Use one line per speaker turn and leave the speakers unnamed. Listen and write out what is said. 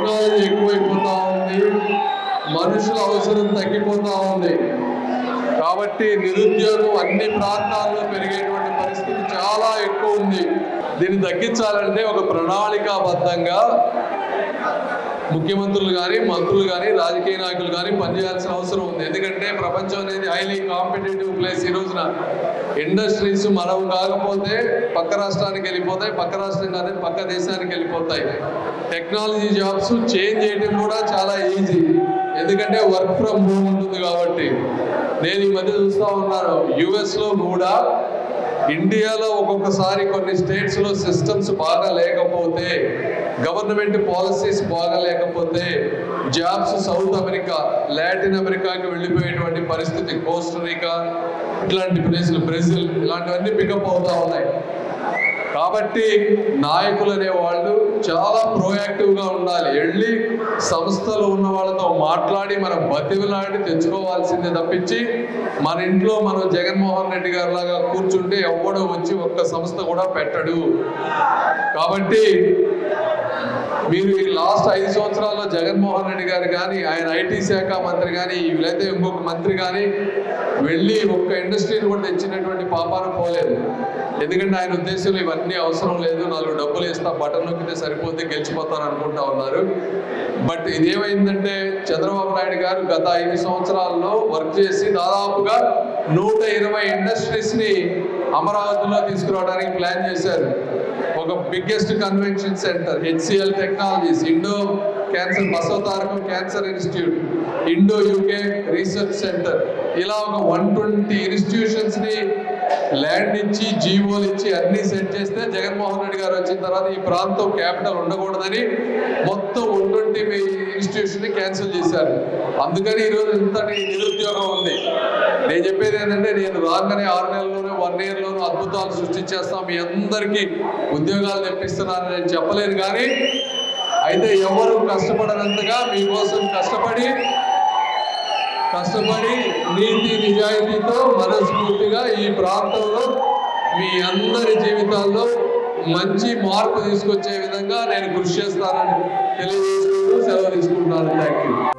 Technology ఎక్కువైపోతూ ఉంది, మనుషుల అవసరం తగ్గిపోతూ ఉంది. కాబట్టి నిరుద్యోగం అన్ని ప్రాంతాల్లో పెరిగేటువంటి పరిస్థితి చాలా ఎక్కువ ఉంది. దీన్ని తగ్గించాలంటే ఒక ప్రణాళికాబద్ధంగా ముఖ్యమంత్రులు కానీ, మంత్రులు కానీ, రాజకీయ నాయకులు కానీ పనిచేయాల్సిన అవసరం ఉంది. ఎందుకంటే ప్రపంచం అనేది హైలీ కాంపిటేటివ్ ప్లేస్. ఈ రోజున ఇండస్ట్రీస్ మనం కాకపోతే పక్క రాష్ట్రానికి వెళ్ళిపోతాయి, పక్క రాష్ట్రం కాదే పక్క దేశానికి వెళ్ళిపోతాయి. టెక్నాలజీ జాబ్స్ చేంజ్ చేయడం కూడా చాలా ఈజీ, ఎందుకంటే వర్క్ ఫ్రమ్ హోమ్ ఉంటుంది కాబట్టి. నేను ఈ మధ్య చూస్తూ ఉన్నాను, యుఎస్లో కూడా ఇండియాలో ఒక్కొక్కసారి కొన్ని స్టేట్స్లో సిస్టమ్స్ బాగా లేకపోతే, గవర్నమెంట్ పాలసీస్ బాగా లేకపోతే జాబ్స్ సౌత్ అమెరికా, లాటిన్ అమెరికాకి వెళ్ళిపోయేటువంటి పరిస్థితి, కోస్టరికా ఇట్లాంటి ప్లేసులు, బ్రెజిల్ ఇలాంటివన్నీ పికప్ అవుతూ ఉన్నాయి. కాబట్టి నాయకులు అనేవాళ్ళు చాలా ప్రోయాక్టివ్గా ఉండాలి. వెళ్ళి సంస్థలో ఉన్న వాళ్ళతో మాట్లాడి మనం బతిమలాడి తెచ్చుకోవాల్సిందే తప్పించి మన ఇంట్లో మనం జగన్మోహన్ రెడ్డి గారి లాగా కూర్చుంటే ఎవడో వచ్చి ఒక్క సంస్థ కూడా పెట్టడు. కాబట్టి మీరు ఈ లాస్ట్ 5 సంవత్సరాల్లో జగన్మోహన్ రెడ్డి గారు కానీ, ఆయన ఐటీ శాఖ మంత్రి కానీ, వీలైతే ఇంకొక మంత్రి కానీ వెళ్ళి ఒక్క ఇండస్ట్రీని కూడా తెచ్చినటువంటి పాపాన పోలేదు. ఎందుకంటే ఆయన ఉద్దేశంలో ఇవన్నీ అవసరం లేదు, 4 డబ్బులు ఇస్తా, బటన్ నొక్కితే సరిపోతే గెలిచిపోతాను అనుకుంటా ఉన్నారు. బట్ ఇదేమైందంటే చంద్రబాబు నాయుడు గారు గత 5 సంవత్సరాల్లో వర్క్ చేసి దాదాపుగా 120 ఇండస్ట్రీస్ని అమరావతిలో తీసుకురావడానికి ప్లాన్ చేశారు. ఒక biggest convention centre, HCL technologies, Indo cancer, Basavatarakam cancer institute, Indo UK research centre, ఇలా ఒక 120 ఇన్స్టిట్యూషన్స్ని ల్యాండ్ ఇచ్చి, జీవోలు ఇచ్చి అన్నీ సెట్ చేస్తే జగన్మోహన్ రెడ్డి గారు వచ్చిన తర్వాత ఈ ప్రాంతం క్యాపిటల్ ఉండకూడదని మొత్తం 120 ఇన్స్టిట్యూషన్ని క్యాన్సిల్ చేశారు. అందుకని ఈరోజు ఇంతటి నిరుద్యోగం ఉంది. నేను చెప్పేది ఏంటంటే, నేను రాగానే 6 నెలల్లోనూ 1 ఇయర్లోనూ అద్భుతాలు సృష్టించేస్తాం, మీ అందరికీ ఉద్యోగాలు తెప్పిస్తున్నానని నేను చెప్పలేను. కానీ అయితే ఎవరు కష్టపడనంతగా మీకోసం కష్టపడి నీతి నిజాయితీతో మనస్ఫూర్తిగా ఈ ప్రాంతంలో మీ అందరి జీవితాల్లో మంచి మార్పు తీసుకొచ్చే విధంగా నేను కృషి చేస్తానని తెలియజేస్తూ సెలవు తీసుకుంటున్నాను. Thank you.